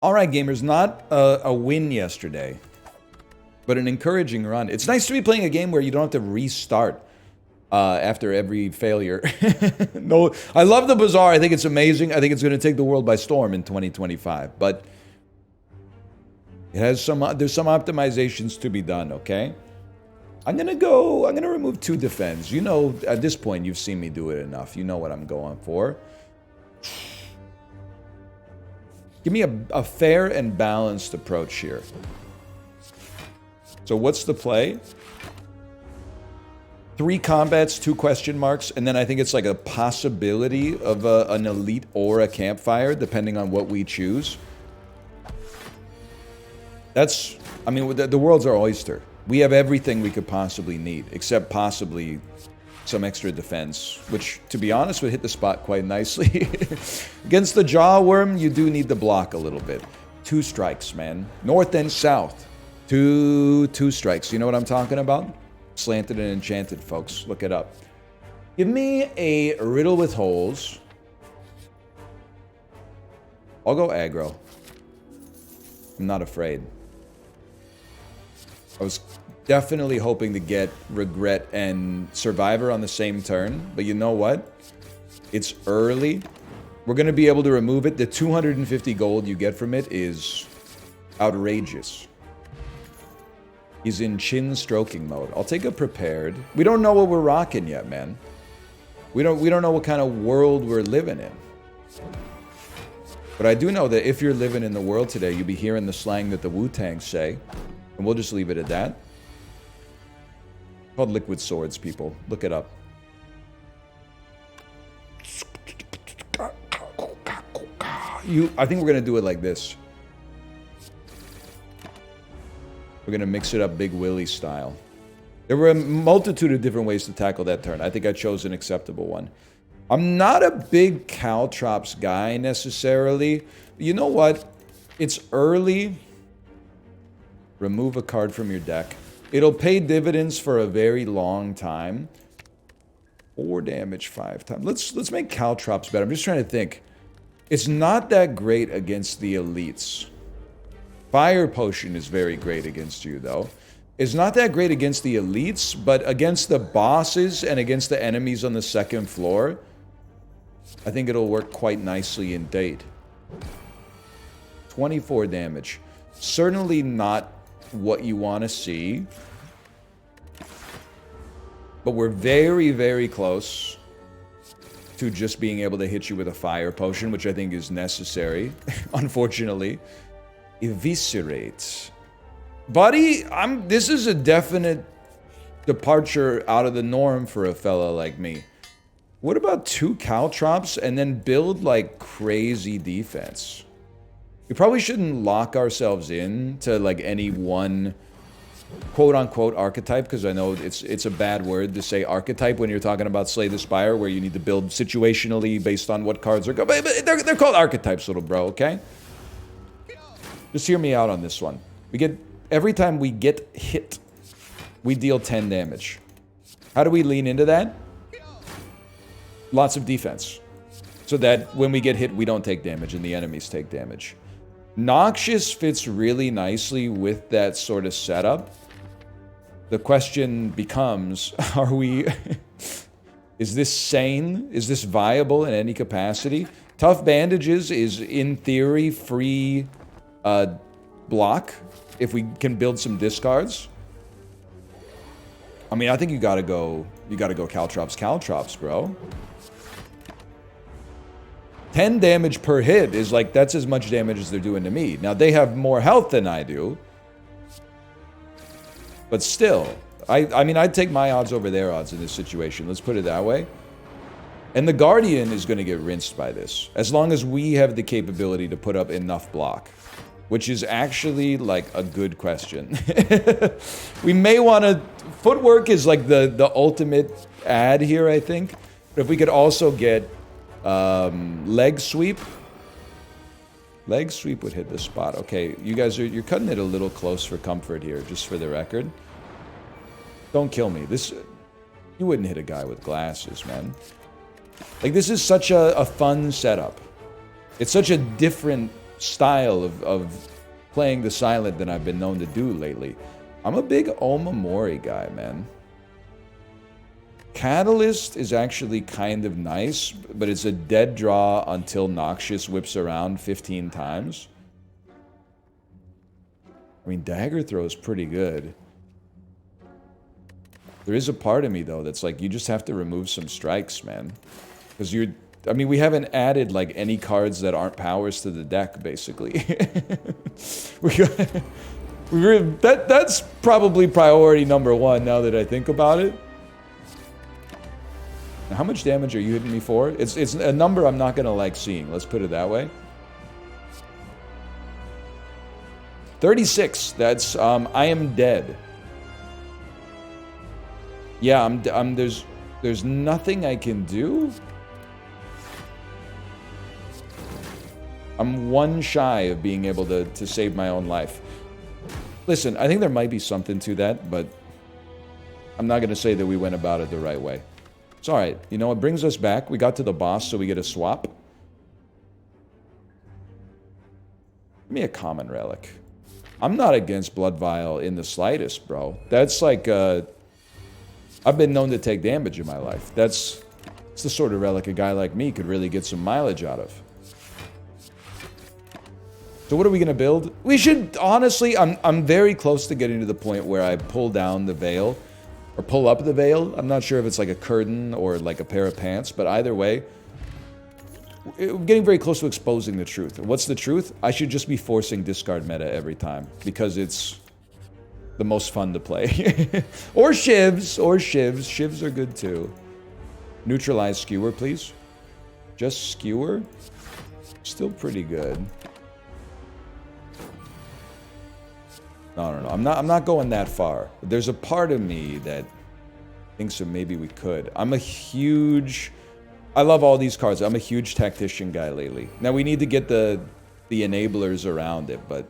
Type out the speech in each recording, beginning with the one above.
All right, gamers, not a win yesterday, but an encouraging run. It's nice to be playing a game where you don't have to restart after every failure. No, I love the Bazaar. I think it's amazing. I think it's going to take the world by storm in 2025. But it has there's some optimizations to be done, okay? I'm going to remove 2 defense. You know, at this point, you've seen me do it enough. You know what I'm going for. Give me a fair and balanced approach here. So what's the play? 3 combats, 2 question marks, and then I think it's like a possibility of an elite or a campfire, depending on what we choose. That's, I mean, the world's our oyster. We have everything we could possibly need, except possibly some extra defense, which, to be honest, would hit the spot quite nicely. Against the jaw worm, you do need to block a little bit. 2 strikes, man. North and south. Two strikes. You know what I'm talking about? Slanted and enchanted, folks. Look it up. Give me a riddle with holes. I'll go aggro. I'm not afraid. I was definitely hoping to get Regret and Survivor on the same turn, but you know what? It's early. We're going to be able to remove it. The 250 gold you get from it is outrageous. He's in chin stroking mode. I'll take a prepared. We don't know what we're rocking yet, man. We don't know what kind of world we're living in. But I do know that if you're living in the world today, you'll be hearing the slang that the Wu-Tang say. And we'll just leave it at that. Called liquid swords, people. Look it up. I think we're going to do it like this. We're going to mix it up Big Willie style. There were a multitude of different ways to tackle that turn. I think I chose an acceptable one. I'm not a big Caltrops guy necessarily. But you know what? It's early. Remove a card from your deck. It'll pay dividends for a very long time. 4 damage 5 times. Let's make Caltrops better. I'm just trying to think. It's not that great against the elites. Fire Potion is very great against you, though. It's not that great against the elites, but against the bosses and against the enemies on the 2nd floor, I think it'll work quite nicely in date. 24 damage. Certainly not what you want to see. But we're very, very close to just being able to hit you with a Fire Potion, which I think is necessary, unfortunately. Eviscerate. Buddy, this is a definite departure out of the norm for a fella like me. What about 2 Caltrops and then build like crazy defense? We probably shouldn't lock ourselves in to like any one quote-unquote archetype, because I know it's a bad word to say archetype when you're talking about Slay the Spire, where you need to build situationally based on what cards are going. But they're called archetypes, little bro, okay? Just hear me out on this one. Every time we get hit, we deal 10 damage. How do we lean into that? Lots of defense. So that when we get hit, we don't take damage and the enemies take damage. Noxious fits really nicely with that sort of setup. The question becomes, is this sane? Is this viable in any capacity? Tough Bandages is, in theory, free block if we can build some discards. I mean, I think you gotta go Caltrops, bro. 10 damage per hit is like, that's as much damage as they're doing to me. Now, they have more health than I do. But still, I mean, I'd take my odds over their odds in this situation. Let's put it that way. And the Guardian is going to get rinsed by this, as long as we have the capability to put up enough block. Which is actually, like, a good question. We may want to... Footwork is, like, the ultimate ad here, I think. But if we could also get... leg sweep. Leg sweep would hit the spot. Okay, you guys you're cutting it a little close for comfort here, just for the record. Don't kill me. You wouldn't hit a guy with glasses, man. Like, this is such a fun setup. It's such a different style of playing the silent than I've been known to do lately. I'm a big Omamori guy, man. Catalyst is actually kind of nice, but it's a dead draw until Noxious whips around 15 times. I mean, Dagger Throw is pretty good. There is a part of me, though, that's like, you just have to remove some strikes, man. Because you're... I mean, we haven't added, like, any cards that aren't powers to the deck, basically. That's probably priority number one, now that I think about it. Now, how much damage are you hitting me for? It's a number I'm not going to like seeing. Let's put it that way. 36. That's, I am dead. Yeah, there's nothing I can do. I'm one shy of being able to save my own life. Listen, I think there might be something to that, but I'm not going to say that we went about it the right way. It's alright. You know, it brings us back. We got to the boss, so we get a swap. Give me a common relic. I'm not against Blood Vial in the slightest, bro. That's like, I've been known to take damage in my life. It's the sort of relic a guy like me could really get some mileage out of. So what are we going to build? We should, honestly, I'm very close to getting to the point where I pull down the veil. Or pull up the veil. I'm not sure if it's like a curtain or like a pair of pants, but either way, we're getting very close to exposing the truth. What's the truth? I should just be forcing discard meta every time, because it's the most fun to play. Or shivs, Shivs are good too. Neutralize skewer, please. Just skewer? Still pretty good. No. I'm not going that far. There's a part of me that thinks that maybe we could. I love all these cards. I'm a huge tactician guy lately. Now we need to get the enablers around it, but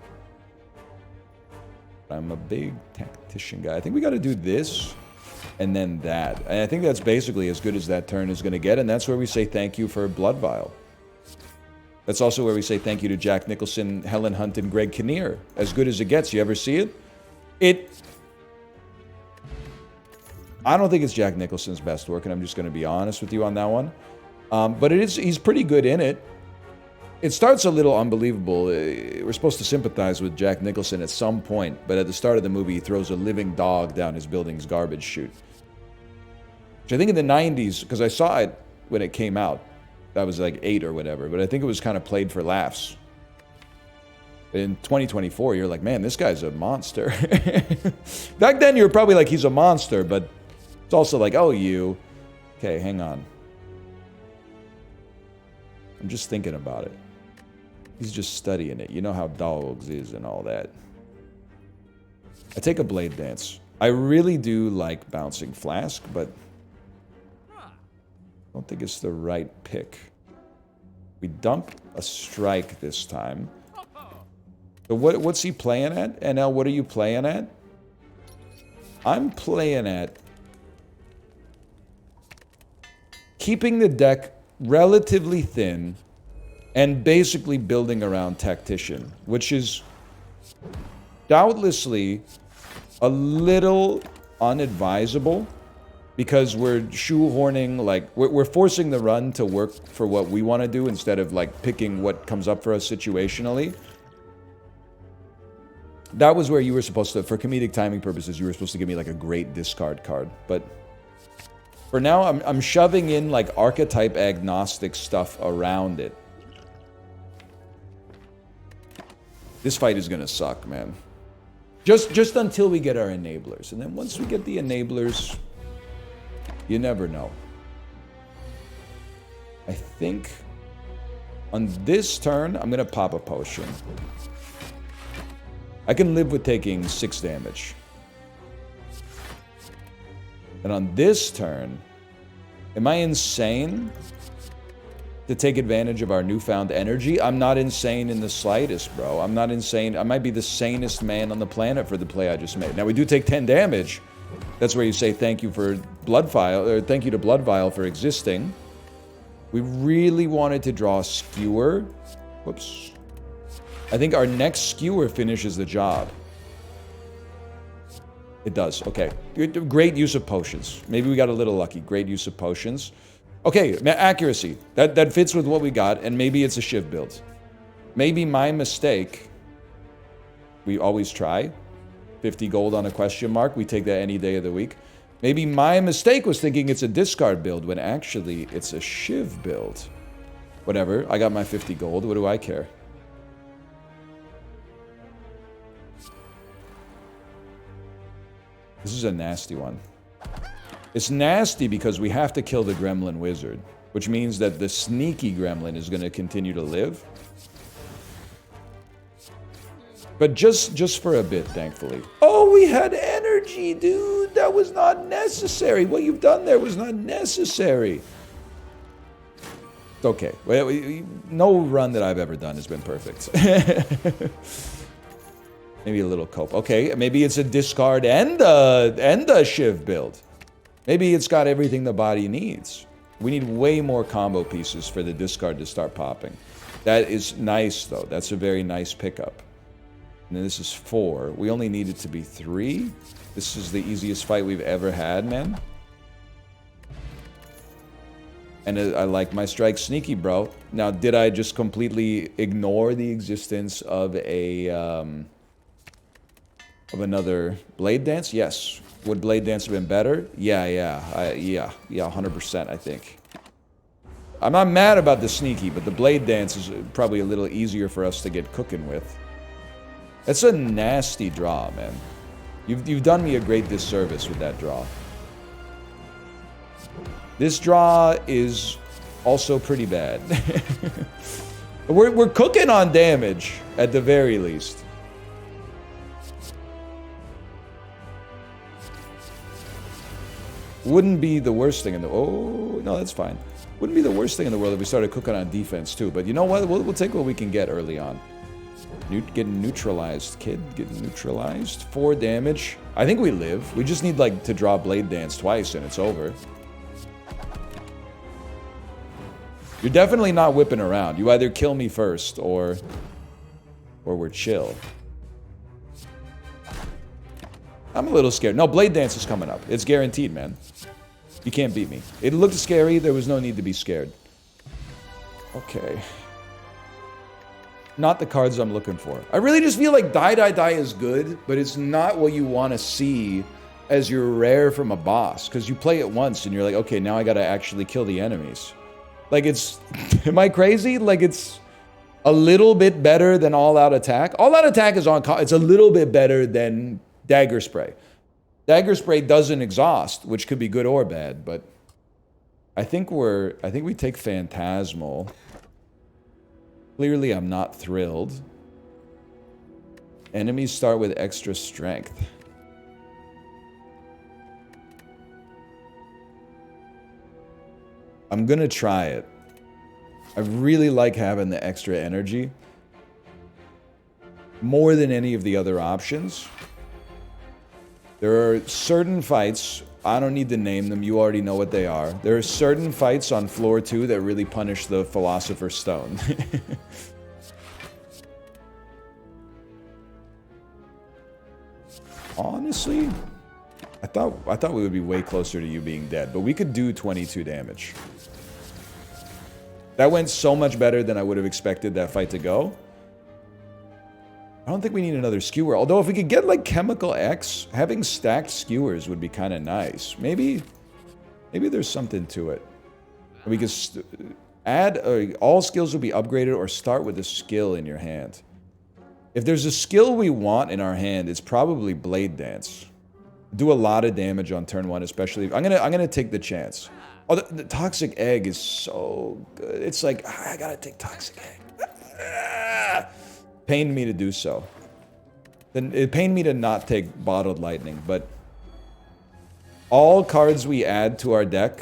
I'm a big tactician guy. I think we got to do this and then that. And I think that's basically as good as that turn is going to get, and that's where we say thank you for Blood Vial. That's also where we say thank you to Jack Nicholson, Helen Hunt, and Greg Kinnear. As good as it gets. You ever see it? I don't think it's Jack Nicholson's best work, and I'm just going to be honest with you on that one. But he's pretty good in it. It starts a little unbelievable. We're supposed to sympathize with Jack Nicholson at some point, but at the start of the movie, he throws a living dog down his building's garbage chute. Which I think in the 90s, because I saw it when it came out, I was like 8 or whatever, but I think it was kind of played for laughs. In 2024, you're like, man, this guy's a monster. Back then, you were probably like, he's a monster, but it's also like, oh, you. Okay, hang on. I'm just thinking about it. He's just studying it. You know how dogs is and all that. I take a Blade Dance. I really do like Bouncing Flask, but I don't think it's the right pick. We dump a strike this time. So what's he playing at? NL, what are you playing at? I'm playing at keeping the deck relatively thin and basically building around Tactician, which is doubtlessly a little unadvisable because we're shoehorning, like, we're forcing the run to work for what we want to do instead of, like, picking what comes up for us situationally. That was where you were supposed to, for comedic timing purposes, you were supposed to give me, like, a great discard card. But for now, I'm shoving in, like, archetype agnostic stuff around it. This fight is gonna suck, man. Just until we get our enablers. And then once we get the enablers, you never know. I think on this turn, I'm gonna pop a potion. I can live with taking 6 damage. And on this turn, am I insane to take advantage of our newfound energy? I'm not insane in the slightest, bro. I'm not insane. I might be the sanest man on the planet for the play I just made. Now, we do take 10 damage. That's where you say thank you for Blood Vial, or thank you to Blood Vial for existing. We really wanted to draw Skewer. Whoops. I think our next skewer finishes the job. It does. Okay. Great use of potions. Maybe we got a little lucky. Great use of potions. Okay, accuracy. That fits with what we got, and maybe it's a Shiv build. Maybe my mistake. We always try. 50 gold on a question mark. We take that any day of the week. Maybe my mistake was thinking it's a discard build when actually it's a Shiv build. Whatever. I got my 50 gold. What do I care? This is a nasty one. It's nasty because we have to kill the gremlin wizard, which means that the sneaky gremlin is going to continue to live. But just for a bit, thankfully. Oh, we had energy, dude. That was not necessary. What you've done there was not necessary. It's okay. No run that I've ever done has been perfect. Maybe a little cope. Okay, maybe it's a discard and a Shiv build. Maybe it's got everything the body needs. We need way more combo pieces for the discard to start popping. That is nice, though. That's a very nice pickup. And then this is 4. We only need it to be 3. This is the easiest fight we've ever had, man. And I like my strike sneaky, bro. Now, did I just completely ignore the existence of a... of another Blade Dance? Yes. Would Blade Dance have been better? Yeah, 100%, I think. I'm not mad about the sneaky, but the Blade Dance is probably a little easier for us to get cooking with. That's a nasty draw, man. You've done me a great disservice with that draw. This draw is also pretty bad. We're cooking on damage, at the very least. Wouldn't be the worst thing in the... Oh, no, that's fine. Wouldn't be the worst thing in the world if we started cooking on defense, too. But you know what? We'll take what we can get early on. Getting neutralized, kid. Getting neutralized. 4 damage. I think we live. We just need, like, to draw Blade Dance twice, and it's over. You're definitely not whipping around. You either kill me first, or we're chill. I'm a little scared. No, Blade Dance is coming up. It's guaranteed, man. You can't beat me. It looked scary. There was no need to be scared. Okay. Not the cards I'm looking for. I really just feel like die is good, but it's not what you want to see as your rare from a boss. Because you play it once and you're like, okay, now I got to actually kill the enemies. Like it's... Am I crazy? Like it's a little bit better than all-out attack. All-out attack is on... It's a little bit better than... Dagger Spray. Dagger Spray doesn't exhaust, which could be good or bad, but I think we take Phantasmal. Clearly I'm not thrilled. Enemies start with extra strength. I'm gonna try it. I really like having the extra energy. More than any of the other options. There are certain fights, I don't need to name them, you already know what they are. There are certain fights on floor 2 that really punish the Philosopher's Stone. Honestly, I thought we would be way closer to you being dead, but we could do 22 damage. That went so much better than I would have expected that fight to go. I don't think we need another skewer. Although if we could get like Chemical X, having stacked skewers would be kind of nice. Maybe there's something to it. We could add, all skills will be upgraded or start with a skill in your hand. If there's a skill we want in our hand, it's probably Blade Dance. Do a lot of damage on turn 1, especially. I'm gonna take the chance. Oh, the Toxic Egg is so good. It's like, I gotta take Toxic Egg. Pained me to do so. Then it pained me to not take Bottled Lightning, but all cards we add to our deck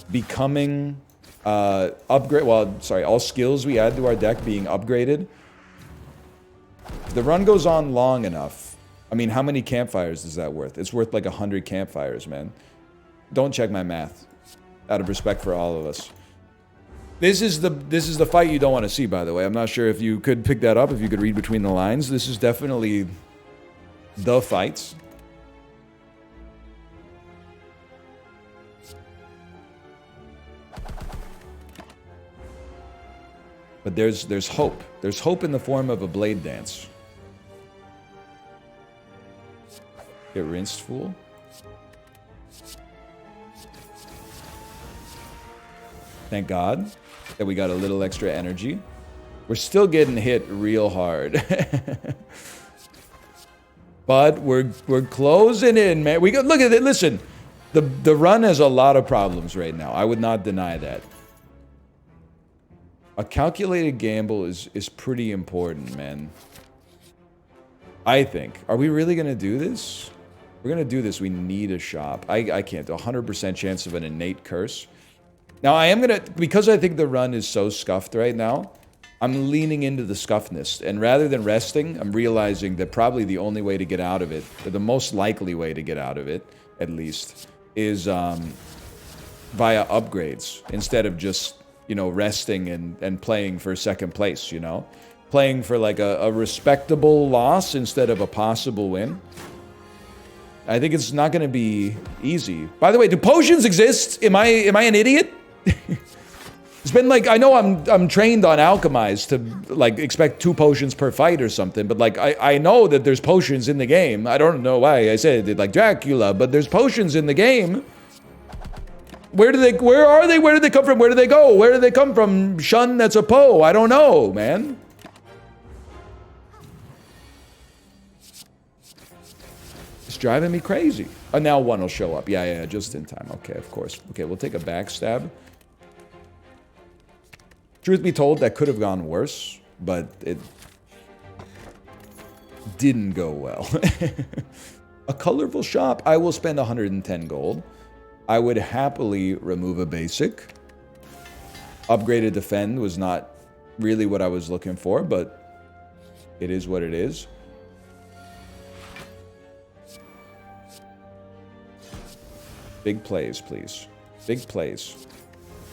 becoming all skills we add to our deck being upgraded. If the run goes on long enough, I mean, how many campfires is that worth? It's worth like 100 campfires, man. Don't check my math. Out of respect for all of us. This is the fight you don't want to see, by the way. I'm not sure if you could pick that up, if you could read between the lines. This is definitely the fight. But there's hope. There's hope in the form of a blade dance. Get rinsed, fool. Thank God that we got a little extra energy. We're still getting hit real hard. But we're closing in, man. We got, look at it. Listen, the run has a lot of problems right now. I would not deny that. A calculated gamble is pretty important, man. I think. Are we really gonna do this? We're gonna do this. We need a shop. I can't. 100% chance of an innate curse. Now, I am gonna, because I think the run is so scuffed right now, I'm leaning into the scuffness. And rather than resting, I'm realizing that probably the only way to get out of it, or the most likely way to get out of it, at least, is via upgrades, instead of just, you know, resting and playing for second place, you know? Playing for like a respectable loss instead of a possible win. I think it's not gonna be easy. By the way, do potions exist? Am I an idiot? It's been like, I know I'm trained on alchemize to like expect 2 potions per fight or something, but like I know that there's potions in the game. I don't know why I said it like Dracula, but there's potions in the game. Where are they? Where do they come from? Where do they go? Where do they come from? Shun, that's a Poe. I don't know, man. It's driving me crazy. Oh, now one will show up. Yeah, just in time. Okay, of course. Okay, we'll take a backstab. Truth be told, that could have gone worse, but it didn't go well. A colorful shop. I will spend 110 gold. I would happily remove a basic. Upgraded defend was not really what I was looking for, but it is what it is. Big plays, please. Big plays.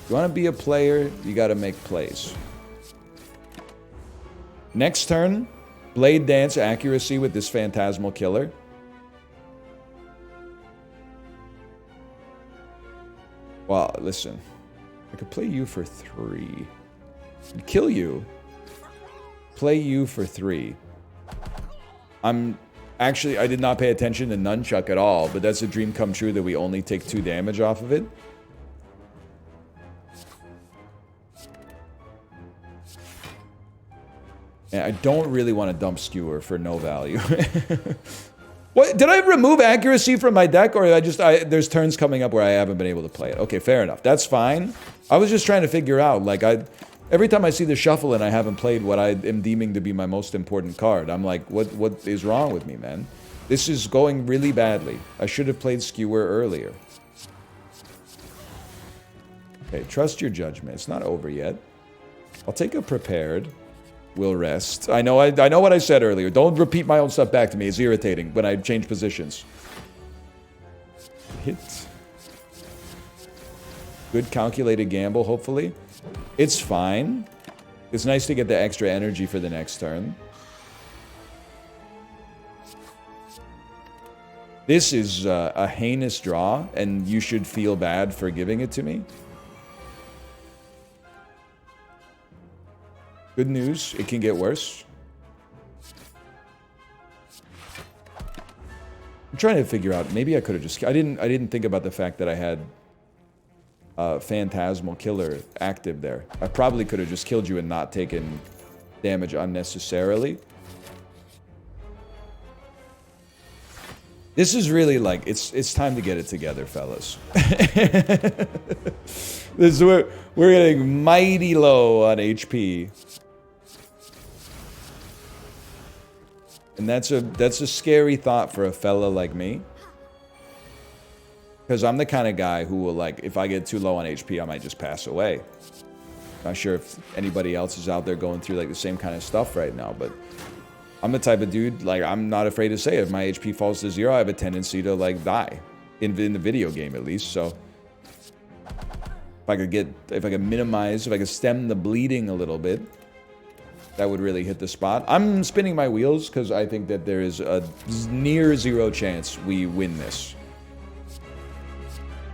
You want to be a player, you got to make plays. Next turn, Blade Dance accuracy with this Phantasmal Killer. Well, listen. I could play you for 3. Kill you. Play you for 3. Actually, I did not pay attention to Nunchuck at all, but that's a dream come true that we only take 2 damage off of it. And I don't really want to dump Skewer for no value. What, did I remove accuracy from my deck, or there's turns coming up where I haven't been able to play it? Okay, fair enough. That's fine. I was just trying to figure out, like, every time I see the shuffle and I haven't played what I am deeming to be my most important card, I'm like, what is wrong with me, man? This is going really badly. I should have played Skewer earlier. Okay, trust your judgment. It's not over yet. I'll take a prepared. We'll rest. I know what I said earlier. Don't repeat my own stuff back to me. It's irritating when I change positions. Hit. Good calculated gamble, hopefully. It's fine. It's nice to get the extra energy for the next turn. This is a heinous draw, and you should feel bad for giving it to me. Good news, it can get worse. I'm trying to figure out, maybe I could have just... I didn't think about the fact that I had Phantasmal Killer active there. I probably could have just killed you and not taken damage unnecessarily. This is really like, it's time to get it together, fellas. We're getting mighty low on HP. And that's a scary thought for a fella like me. Because I'm the kind of guy who will, like, if I get too low on HP, I might just pass away. Not sure if anybody else is out there going through, like, the same kind of stuff right now, but I'm the type of dude, like, I'm not afraid to say if my HP falls to 0, I have a tendency to, like, die. In the video game, at least, so... if I could minimize, if I could stem the bleeding a little bit, that would really hit the spot. I'm spinning my wheels because I think that there is a near zero chance we win this.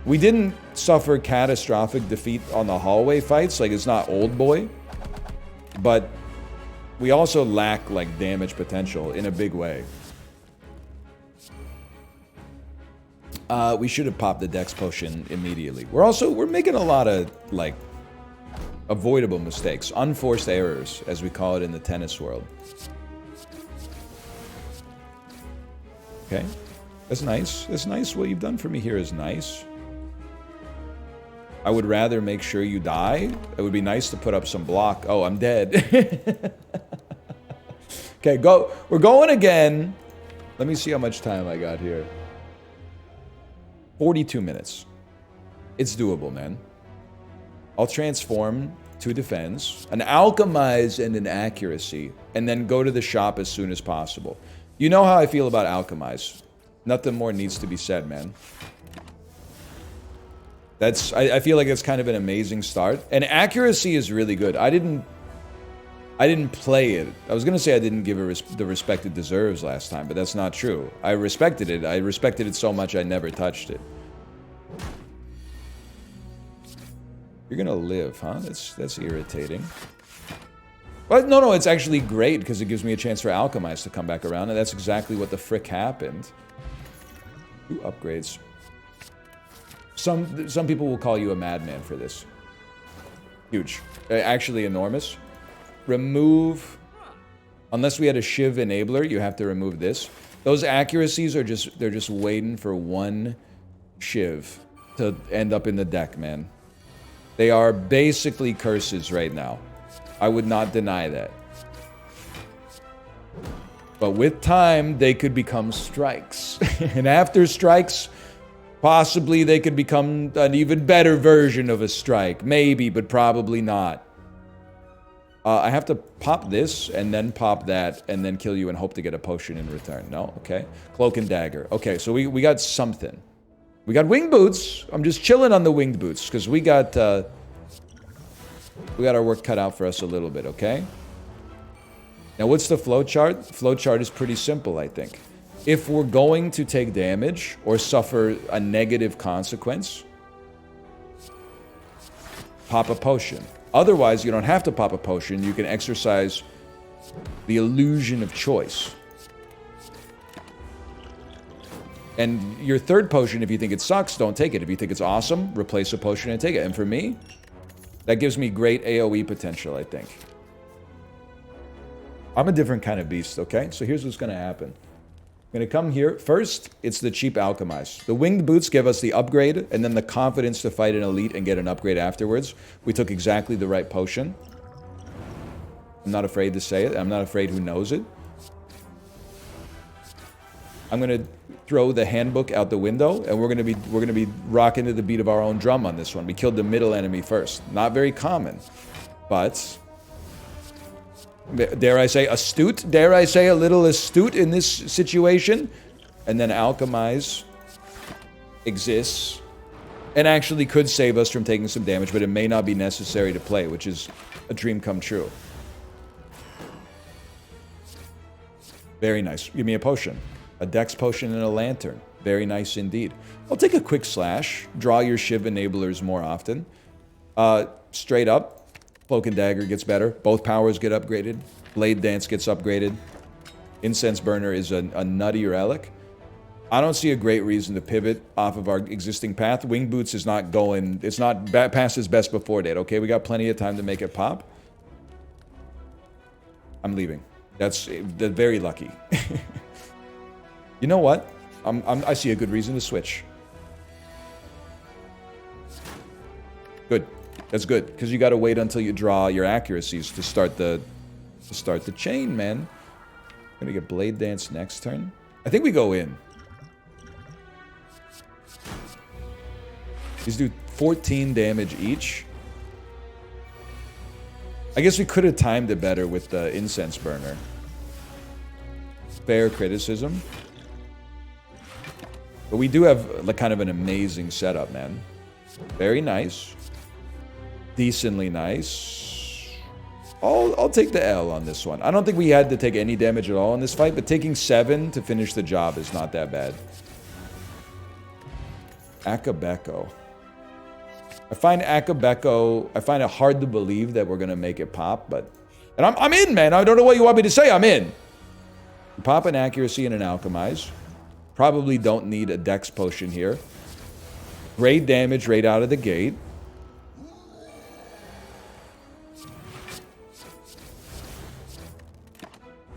We didn't suffer catastrophic defeat on the hallway fights, like it's not Old Boy, but we also lack like damage potential in a big way. We should have popped the Dex potion immediately. We're making a lot of like avoidable mistakes, unforced errors, as we call it in the tennis world. Okay, that's nice. That's nice. What you've done for me here is nice. I would rather make sure you die. It would be nice to put up some block. Oh, I'm dead. Okay, go. We're going again. Let me see how much time I got here. 42 minutes. It's doable, man. I'll transform to defense, an alchemize and an accuracy, and then go to the shop as soon as possible. You know how I feel about alchemize. Nothing more needs to be said, man. I feel like it's kind of an amazing start. And accuracy is really good. I didn't play it. I was going to say I didn't give it the respect it deserves last time, but that's not true. I respected it. I respected it so much I never touched it. You're going to live, huh? That's irritating. But no, it's actually great because it gives me a chance for Alchemize to come back around, and that's exactly what the frick happened. 2 upgrades. Some people will call you a madman for this. Huge. Actually enormous. Remove... Unless we had a Shiv enabler, you have to remove this. Those accuracies are they're just waiting for one Shiv to end up in the deck, man. They are basically curses right now. I would not deny that. But with time, they could become strikes. And after strikes, possibly they could become an even better version of a strike. Maybe, but probably not. I have to pop this, and then pop that, and then kill you and hope to get a potion in return. No? Okay. Cloak and dagger. Okay, so we got something. We got winged boots. I'm just chilling on the winged boots, because we got our work cut out for us a little bit, okay? Now, what's the flowchart? Flowchart is pretty simple, I think. If we're going to take damage or suffer a negative consequence, pop a potion. Otherwise, you don't have to pop a potion. You can exercise the illusion of choice. And your third potion, if you think it sucks, don't take it. If you think it's awesome, replace a potion and take it. And for me, that gives me great AoE potential, I think. I'm a different kind of beast, okay? So here's what's going to happen. I'm going to come here. First, it's the cheap Alchemize. The winged boots give us the upgrade, and then the confidence to fight an elite and get an upgrade afterwards. We took exactly the right potion. I'm not afraid to say it. I'm not afraid who knows it. I'm going to throw the handbook out the window, and we're going to be rocking to the beat of our own drum on this one. We killed the middle enemy first. Not very common, but... dare I say astute? Dare I say a little astute in this situation? And then Alchemize exists and actually could save us from taking some damage, but it may not be necessary to play, which is a dream come true. Very nice. Give me a potion. A Dex potion and a lantern. Very nice indeed. I'll take a quick slash. Draw your Shiv enablers more often. Straight up. Cloak and Dagger gets better. Both powers get upgraded. Blade Dance gets upgraded. Incense Burner is a nutty relic. I don't see a great reason to pivot off of our existing path. Wing Boots is not going... It's not past its best before date, okay? We got plenty of time to make it pop. I'm leaving. That's very lucky. You know what? I see a good reason to switch. Good. That's good, because you got to wait until you draw your accuracies to start the chain, man. I'm gonna get Blade Dance next turn. I think we go in. These do 14 damage each. I guess we could have timed it better with the Incense Burner. Fair criticism. But we do have like kind of an amazing setup, man. Very nice. decently nice. I'll take the L on this one. I don't think we had to take any damage at all in this fight, but taking 7 to finish the job is not that bad. Akabeko. I find it hard to believe that we're going to make it pop, but... And I'm in, man. I don't know what you want me to say. I'm in. Pop an accuracy and an alchemize. Probably don't need a dex potion here. Great damage right out of the gate.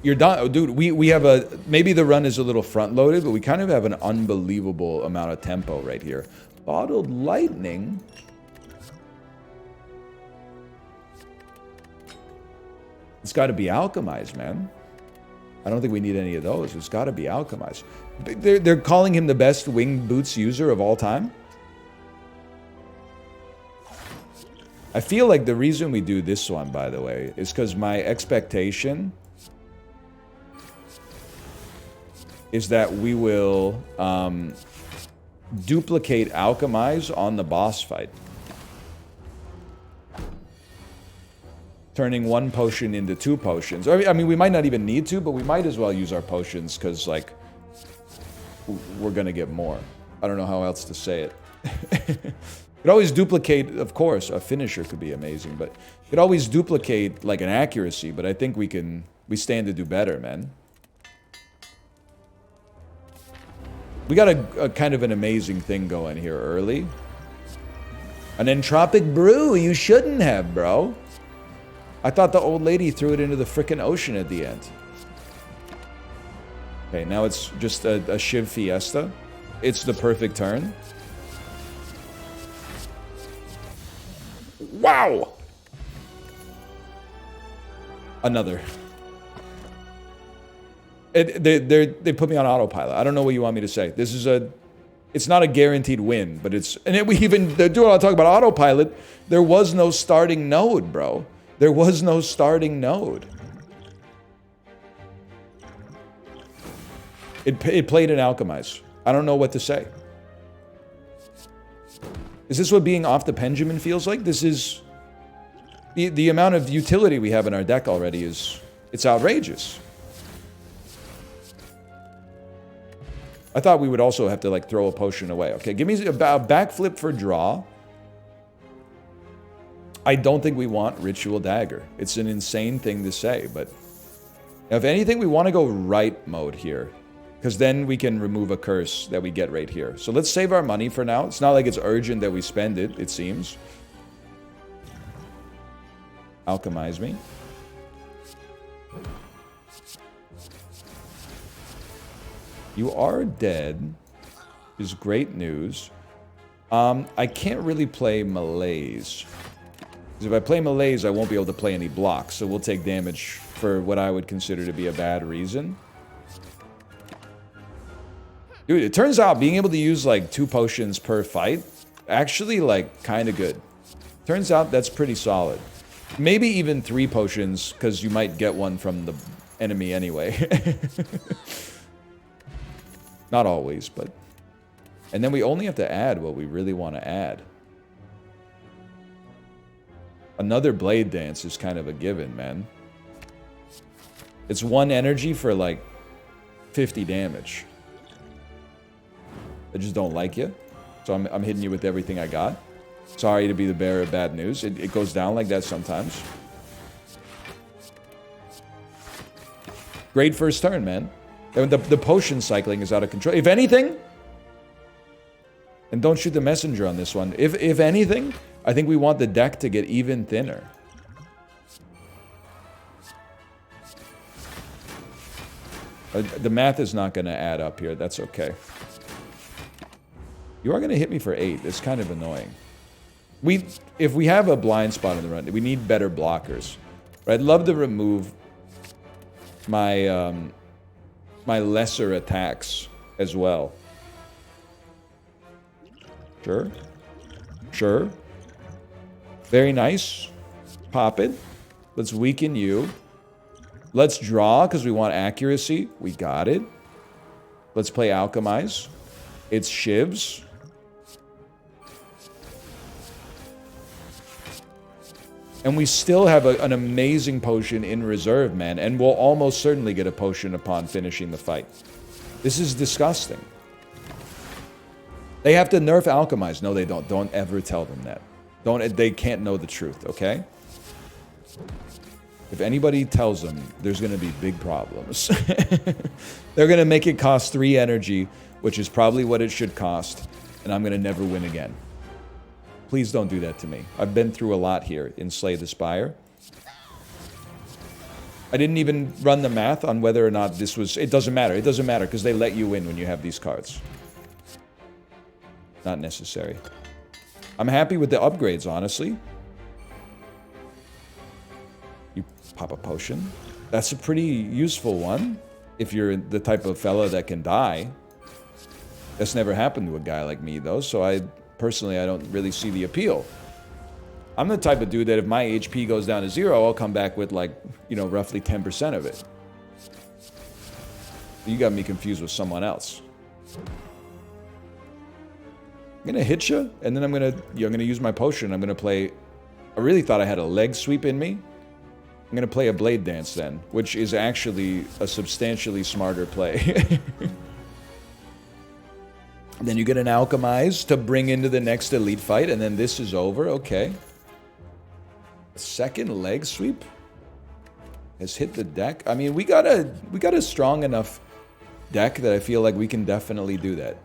You're done. Oh, dude, we have a... Maybe the run is a little front-loaded, but we kind of have an unbelievable amount of tempo right here. Bottled lightning... It's got to be alchemized, man. I don't think we need any of those. It's got to be alchemized. They're calling him the best winged boots user of all time. I feel like the reason we do this one, by the way, is because my expectation is that we will duplicate alchemize on the boss fight. Turning 1 potion into 2 potions. I mean, we might not even need to, but we might as well use our potions because, like, we're going to get more. I don't know how else to say it. Could always duplicate, of course, a finisher could be amazing, but could always duplicate, like, an accuracy, but I think we stand to do better, man. We got a kind of an amazing thing going here early. An entropic brew you shouldn't have, bro. I thought the old lady threw it into the frickin' ocean at the end. Okay, now it's just a Shiv Fiesta. It's the perfect turn. Wow! Another. They put me on autopilot. I don't know what you want me to say. This is it's not a guaranteed win, but it's... And we even... Do I talk about autopilot? There was no starting node, bro. There was no starting node. It played an alchemize. I don't know what to say. Is this what being off the Pendulum feels like? This is... The amount of utility we have in our deck already is... It's outrageous. I thought we would also have to, like, throw a potion away. Okay, give me a backflip for draw. I don't think we want Ritual Dagger. It's an insane thing to say, but... If anything, we want to go right mode here. Because then we can remove a curse that we get right here. So let's save our money for now. It's not like it's urgent that we spend it, it seems. Alchemize me. You are dead. Is great news. I can't really play Malaise. Because if I play Malaise, I won't be able to play any blocks. So we'll take damage for what I would consider to be a bad reason. Dude, it turns out being able to use, like, 2 potions per fight, actually, like, kind of good. Turns out that's pretty solid. Maybe even 3 potions, because you might get one from the enemy anyway. Not always, but... And then we only have to add what we really want to add. Another Blade Dance is kind of a given, man. It's 1 energy for, like, 50 damage. I just don't like you. So I'm hitting you with everything I got. Sorry to be the bearer of bad news. It goes down like that sometimes. Great first turn, man. The potion cycling is out of control. If anything... And don't shoot the messenger on this one. If anything, I think we want the deck to get even thinner. The math is not going to add up here. That's okay. You are going to hit me for 8. It's kind of annoying. If we have a blind spot in the run, we need better blockers. I'd love to remove my my lesser attacks as well. Sure. Sure. Very nice. Pop it. Let's weaken you. Let's draw because we want accuracy. We got it. Let's play Alchemize. It's Shivs. And we still have an amazing potion in reserve, man. And we'll almost certainly get a potion upon finishing the fight. This is disgusting. They have to nerf Alchemize. No, they don't. Don't ever tell them that. They can't know the truth, okay? If anybody tells them, there's going to be big problems. They're going to make it cost 3 energy, which is probably what it should cost. And I'm going to never win again. Please don't do that to me. I've been through a lot here in Slay the Spire. I didn't even run the math on whether or not this was... It doesn't matter. It doesn't matter because they let you win when you have these cards. Not necessary. I'm happy with the upgrades, honestly. You pop a potion. That's a pretty useful one. If you're the type of fella that can die. That's never happened to a guy like me, though, so personally, I don't really see the appeal. I'm the type of dude that if my HP goes down to 0, I'll come back with, like, you know, roughly 10% of it. You got me confused with someone else. I'm gonna hit you, and then I'm gonna use my potion. I'm gonna play... I really thought I had a leg sweep in me. I'm gonna play a Blade Dance then, which is actually a substantially smarter play. Then you get an Alchemize to bring into the next elite fight, and then this is over. Okay. Second leg sweep has hit the deck. I mean, we got a strong enough deck that I feel like we can definitely do that.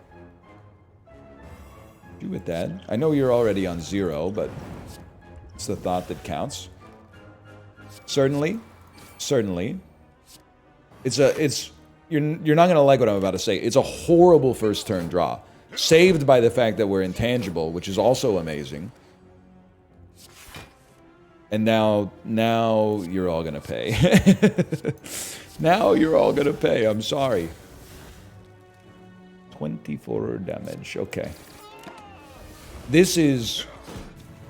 Do with that. I know you're already on 0, but it's the thought that counts. Certainly. You're not going to like what I'm about to say. It's a horrible first turn draw. Saved by the fact that we're intangible, which is also amazing. And now you're all going to pay. Now you're all going to pay. I'm sorry. 24 damage. Okay. This is...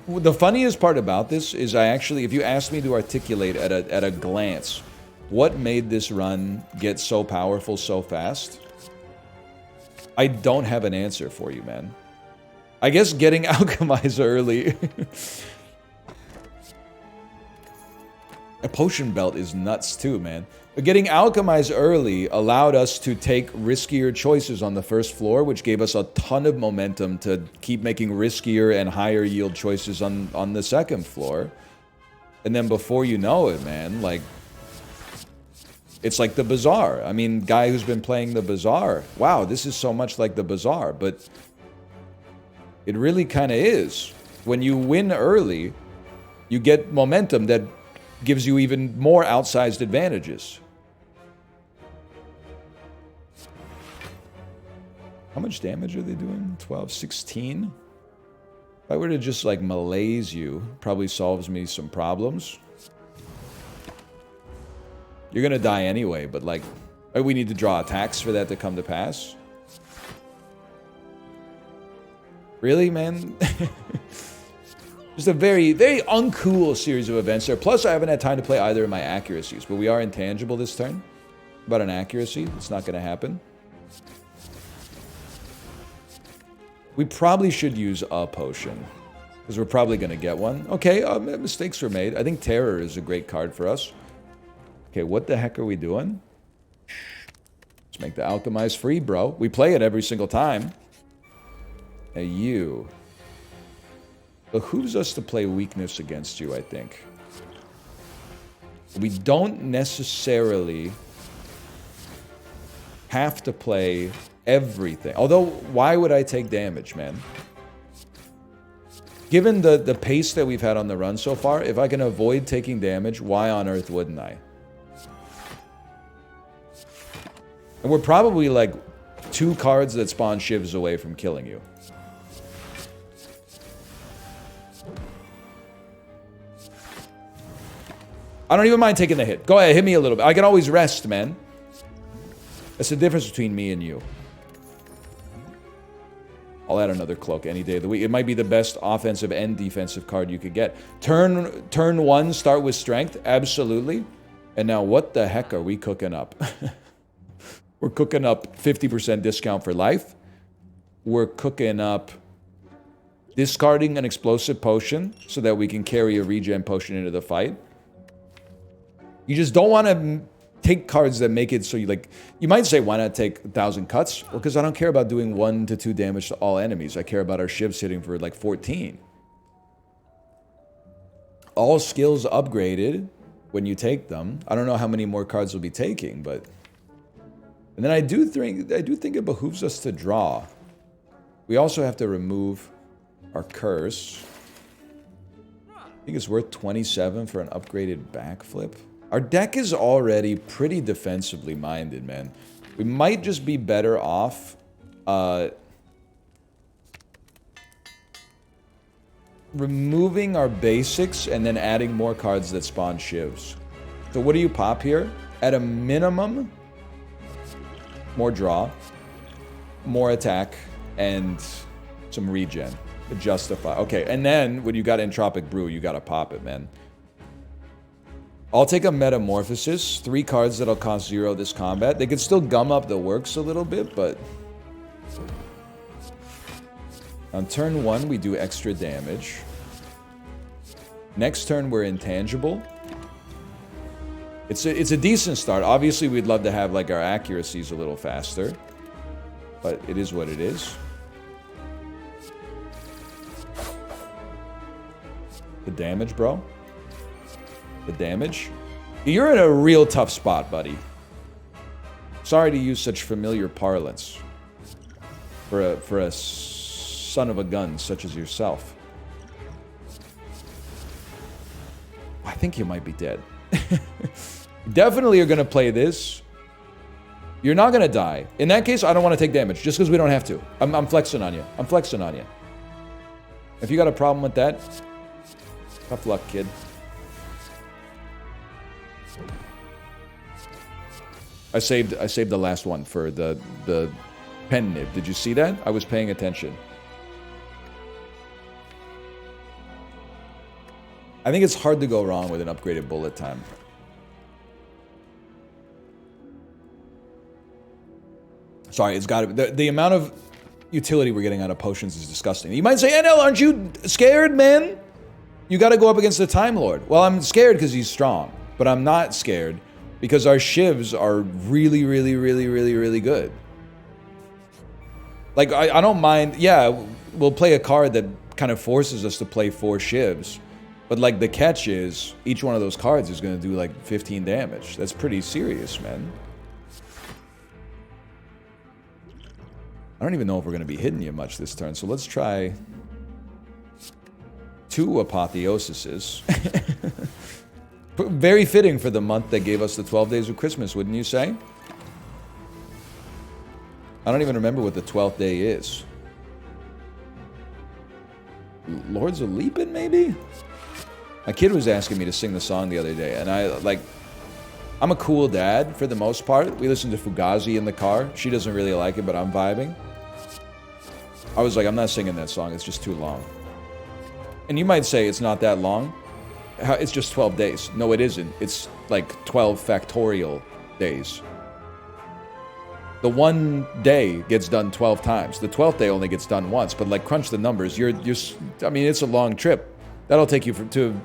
The funniest part about this is if you asked me to articulate at a glance... What made this run get so powerful so fast? I don't have an answer for you, man. I guess getting Alchemize early. A potion belt is nuts too, man. But getting Alchemize early allowed us to take riskier choices on the first floor, which gave us a ton of momentum to keep making riskier and higher yield choices on the second floor. And then before you know it, man, like... It's like the Bazaar. I mean, guy who's been playing the Bazaar. Wow, this is so much like the Bazaar, but it really kind of is. When you win early, you get momentum that gives you even more outsized advantages. How much damage are they doing? 12, 16? If I were to just like malaise you, probably solves me some problems. You're gonna die anyway, but like, we need to draw attacks for that to come to pass. Really, man? Just a very, very uncool series of events there. Plus, I haven't had time to play either of my accuracies, but we are intangible this turn. About an accuracy, it's not gonna happen. We probably should use a potion, because we're probably gonna get one. Okay, mistakes were made. I think Terror is a great card for us. Okay, what the heck are we doing? Let's make the Alchemize free, bro. We play it every single time. Hey, you. It behooves us to play weakness against you, I think. We don't necessarily have to play everything. Although, why would I take damage, man? Given the pace that we've had on the run so far, if I can avoid taking damage, why on earth wouldn't I? And we're probably like 2 cards that spawn shivs away from killing you. I don't even mind taking the hit. Go ahead, hit me a little bit. I can always rest, man. That's the difference between me and you. I'll add another cloak any day of the week. It might be the best offensive and defensive card you could get. Turn 1, start with strength. Absolutely. And now what the heck are we cooking up? We're cooking up 50% discount for life. We're cooking up discarding an explosive potion so that we can carry a regen potion into the fight. You just don't want to take cards that make it so you like... You might say, why not take 1,000 cuts? Well, because I don't care about doing 1 to 2 damage to all enemies. I care about our shivs hitting for like 14. All skills upgraded when you take them. I don't know how many more cards we'll be taking, but... And then I do think it behooves us to draw. We also have to remove our curse. I think it's worth 27 for an upgraded backflip. Our deck is already pretty defensively minded, man. We might just be better off removing our basics and then adding more cards that spawn shivs. So what do you pop here? At a minimum, more draw, more attack, and some regen to justify. Okay, and then when you got Entropic Brew, you gotta pop it, man. I'll take a Metamorphosis, 3 cards that'll cost 0 this combat. They could still gum up the works a little bit, but... On turn 1, we do extra damage. Next turn, we're intangible. It's a decent start. Obviously, we'd love to have like our accuracies a little faster. But it is what it is. The damage, bro. The damage. You're in a real tough spot, buddy. Sorry to use such familiar parlance. For a son of a gun such as yourself. I think you might be dead. Definitely are going to play this. You're not going to die. In that case, I don't want to take damage, just because we don't have to. I'm flexing on you. I'm flexing on you. If you got a problem with that, tough luck, kid. I saved the last one for the pen nib. Did you see that? I was paying attention. I think it's hard to go wrong with an upgraded bullet time. Sorry, it's got to... The amount of utility we're getting out of potions is disgusting. You might say, NL, aren't you scared, man? You got to go up against the Time Lord. Well, I'm scared because he's strong. But I'm not scared because our shivs are really, really, really, really, really good. Like, I don't mind... Yeah, we'll play a card that kind of forces us to play 4 shivs. But, like, the catch is, each one of those cards is going to do, like, 15 damage. That's pretty serious, man. I don't even know if we're going to be hitting you much this turn, so let's try 2 Apotheosises. Very fitting for the month that gave us the 12 days of Christmas, wouldn't you say? I don't even remember what the 12th day is. Lords of Leaping, maybe? My kid was asking me to sing the song the other day, and I'm a cool dad for the most part. We listen to Fugazi in the car. She doesn't really like it, but I'm vibing. I was like, I'm not singing that song. It's just too long. And you might say it's not that long. It's just 12 days. No, it isn't. It's like 12 factorial days. The one day gets done 12 times. The 12th day only gets done once. But like, crunch the numbers. I mean, it's a long trip. That'll take you to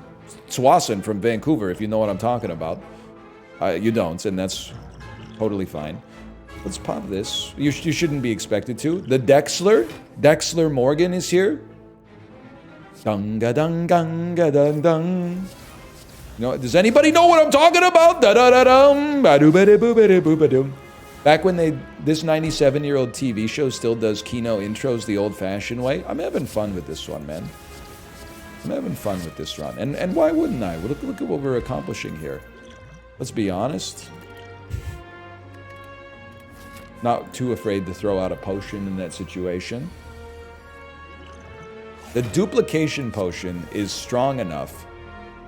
Tsawwassen from Vancouver, if you know what I'm talking about. You don't, and that's totally fine. Let's pop this. You shouldn't be expected to. The Dexler Morgan is here. Dunga dung gunga dung dung. Does anybody know what I'm talking about? Da da da dum. Ba do ba do boo ba do boo ba doo. Back when this 97-year-old TV show still does Kino intros the old-fashioned way. I'm having fun with this one, man. I'm having fun with this run. And why wouldn't I? Look at what we're accomplishing here. Let's be honest. Not too afraid to throw out a potion in that situation. The duplication potion is strong enough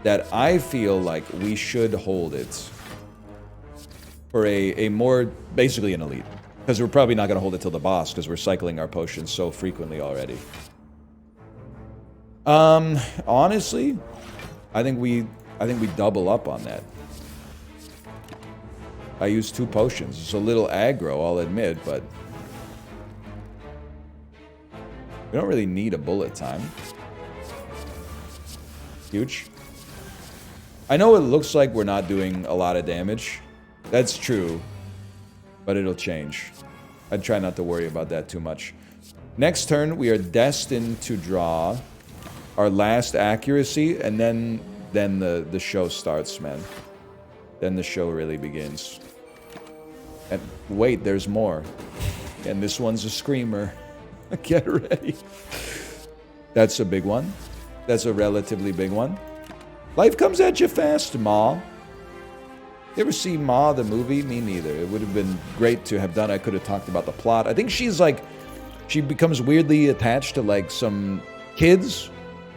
that I feel like we should hold it for a more, basically an elite. Because we're probably not going to hold it till the boss because we're cycling our potions so frequently already. Honestly, I think we double up on that. I used 2 potions. It's a little aggro, I'll admit, but We don't really need a bullet time. Huge. I know it looks like we're not doing a lot of damage. That's true. But it'll change. I'd try not to worry about that too much. Next turn, we are destined to draw our last accuracy, and then the show starts, man. Then the show really begins. And wait, there's more. And this one's a screamer. Get ready. That's a big one. That's a relatively big one. Life comes at you fast, Ma. You ever see Ma, the movie? Me neither. It would have been great to have done. I could have talked about the plot. I think she's like... She becomes weirdly attached to like some kids.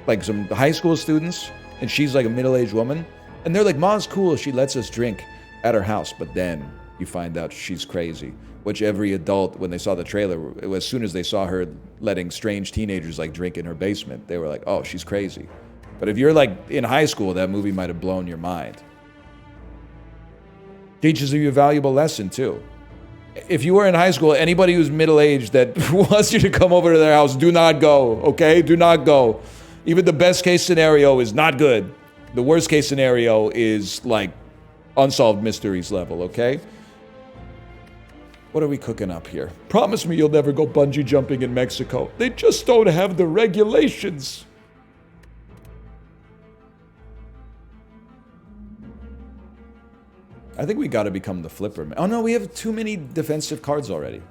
Like some high school students. And she's like a middle-aged woman. And they're like, Ma's cool. She lets us drink at her house. But then you find out she's crazy. Which every adult, when they saw the trailer, as soon as they saw her letting strange teenagers like drink in her basement, they were like, oh, she's crazy. But if you're like in high school, that movie might have blown your mind. Teaches you a valuable lesson too. If you were in high school, anybody who's middle-aged that wants you to come over to their house, do not go, okay? Do not go. Even the best case scenario is not good. The worst case scenario is like unsolved mysteries level, okay? What are we cooking up here? Promise me you'll never go bungee jumping in Mexico. They just don't have the regulations. I think we gotta become the flipper. Oh no, we have too many defensive cards already.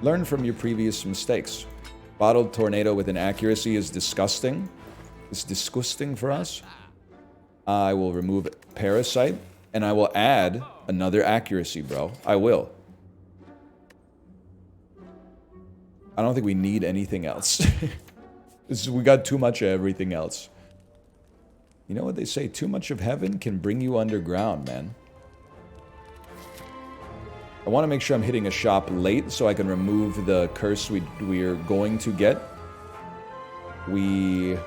Learn from your previous mistakes. Bottled Tornado with an accuracy is disgusting. It's disgusting for us. I will remove Parasite, and I will add another accuracy, bro. I will. I don't think we need anything else. We got too much of everything else. You know what they say? Too much of heaven can bring you underground, man. I want to make sure I'm hitting a shop late so I can remove the curse we're going to get. We'd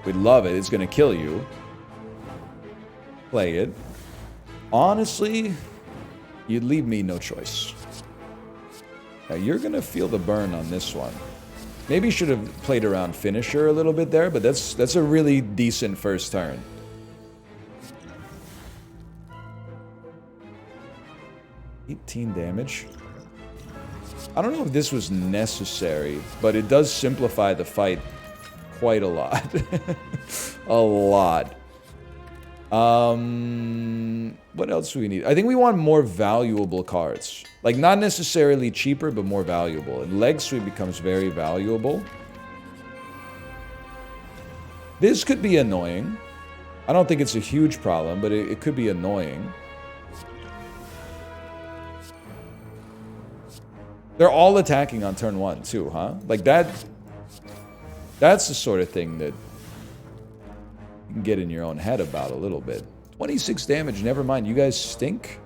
love it. It's going to kill you. Play it. Honestly, you'd leave me no choice. Now, you're going to feel the burn on this one. Maybe you should have played around finisher a little bit there, but that's a really decent first turn. $18 damage. I don't know if this was necessary, but it does simplify the fight quite a lot. A lot. What else do we need? I think we want more valuable cards. Like, not necessarily cheaper, but more valuable. And leg sweep becomes very valuable. This could be annoying. I don't think it's a huge problem, but it could be annoying. They're all attacking on turn 1, too, huh? Like, that's the sort of thing that you can get in your own head about a little bit. 26 damage, never mind. You guys stink.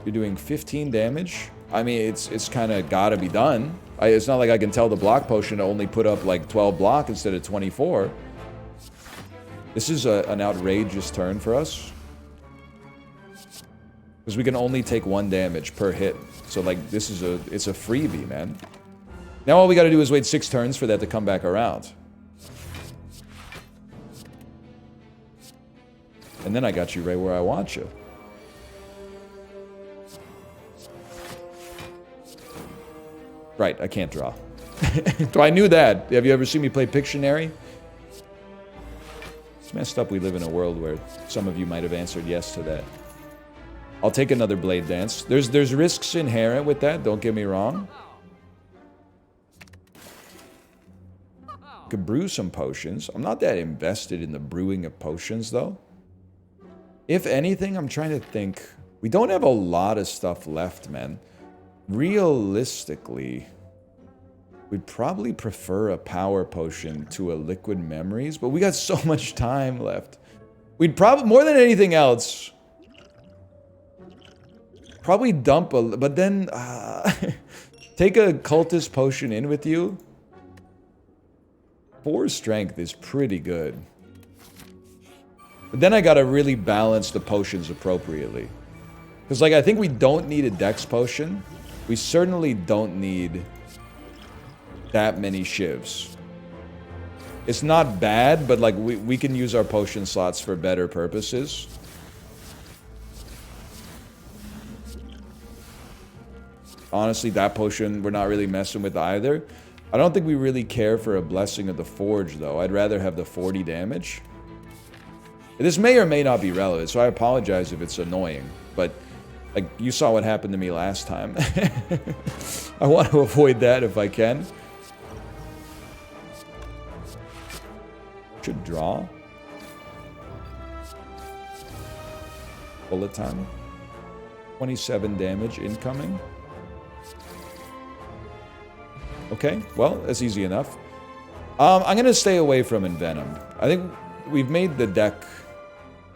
You're doing 15 damage. I mean, it's kind of gotta be done. It's not like I can tell the block potion to only put up like 12 block instead of 24. This is an outrageous turn for us. Because we can only take 1 damage per hit. So like, it's a freebie, man. Now all we gotta do is wait 6 turns for that to come back around. And then I got you right where I want you. Right, I can't draw. So I knew that. Have you ever seen me play Pictionary? It's messed up we live in a world where some of you might have answered yes to that. I'll take another Blade Dance. There's risks inherent with that, don't get me wrong. Could brew some potions. I'm not that invested in the brewing of potions, though. If anything, I'm trying to think. We don't have a lot of stuff left, man. Realistically, we'd probably prefer a power potion to a liquid memories, but we got so much time left. We'd probably, more than anything else, probably dump a, but then take a cultist potion in with you. 4 strength is pretty good. But then I gotta really balance the potions appropriately. Because, like, I think we don't need a dex potion. We certainly don't need that many shivs. It's not bad, but like we can use our potion slots for better purposes. Honestly, that potion we're not really messing with either. I don't think we really care for a Blessing of the Forge, though. I'd rather have the 40 damage. This may or may not be relevant, so I apologize if it's annoying. But, like, you saw what happened to me last time. I want to avoid that if I can. Should draw. Bullet time. 27 damage incoming. Okay, well, that's easy enough. I'm going to stay away from Envenom. I think we've made the deck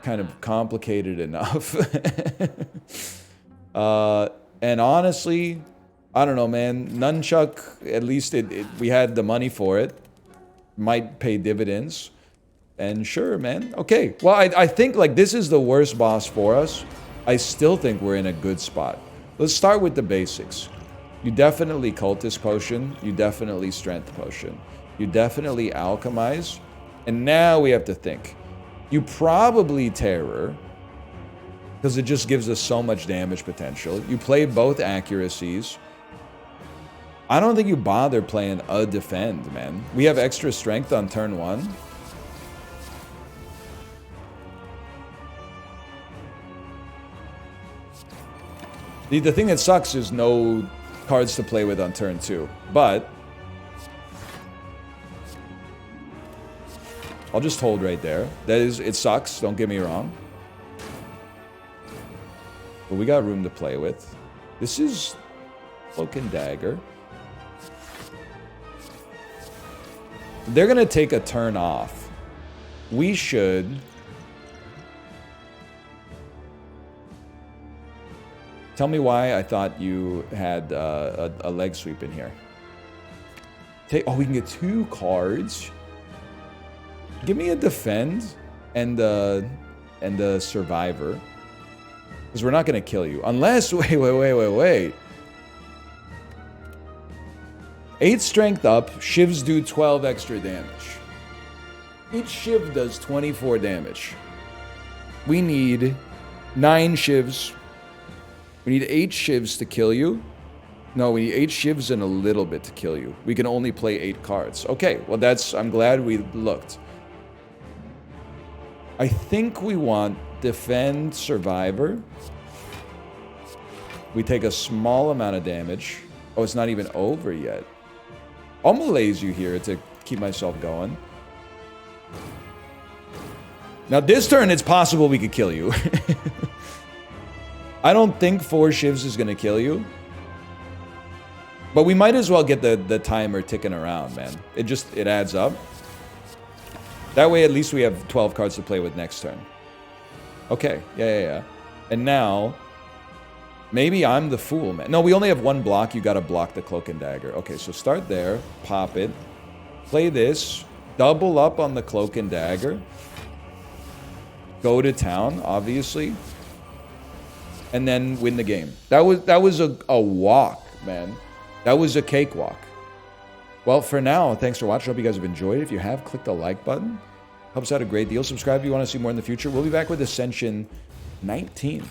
kind of complicated enough. And honestly, I don't know, man. Nunchuck, at least we had the money for it. Might pay dividends. And sure, man. Okay, well, I think like this is the worst boss for us. I still think we're in a good spot. Let's start with the basics. You definitely Cultist Potion. You definitely Strength Potion. You definitely Alchemize. And now we have to think. You probably Terror. Because it just gives us so much damage potential. You play both accuracies. I don't think you bother playing a Defend, man. We have extra Strength on turn 1. The thing that sucks is no cards to play with on turn 2, but I'll just hold right there. It sucks, don't get me wrong. But we got room to play with. This is Cloak and Dagger. They're gonna take a turn off. We should... Tell me why I thought you had a leg sweep in here. Oh, we can get 2 cards. Give me a Defend and a Survivor. Because we're not going to kill you. Unless... Wait. 8 Strength up. Shivs do 12 extra damage. Each Shiv does 24 damage. We need 9 Shivs. We need 8 Shivs to kill you. No, we need 8 Shivs and a little bit to kill you. We can only play 8 cards. Okay, well that's... I'm glad we looked. I think we want Defend, Survivor. We take a small amount of damage. Oh, it's not even over yet. I'll malaise you here to keep myself going. Now this turn, it's possible we could kill you. I don't think 4 Shivs is going to kill you. But we might as well get the timer ticking around, man. It adds up. That way, at least we have 12 cards to play with next turn. Okay, yeah. And now, maybe I'm the fool, man. No, we only have 1 block. You got to block the Cloak and Dagger. Okay, so start there. Pop it. Play this. Double up on the Cloak and Dagger. Go to town, obviously. And then win the game. That was a walk, man. That was a cakewalk. Well, for now, thanks for watching. I hope you guys have enjoyed it. If you have, click the like button. Helps out a great deal. Subscribe if you want to see more in the future. We'll be back with Ascension 19.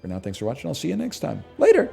For now, thanks for watching. I'll see you next time. Later.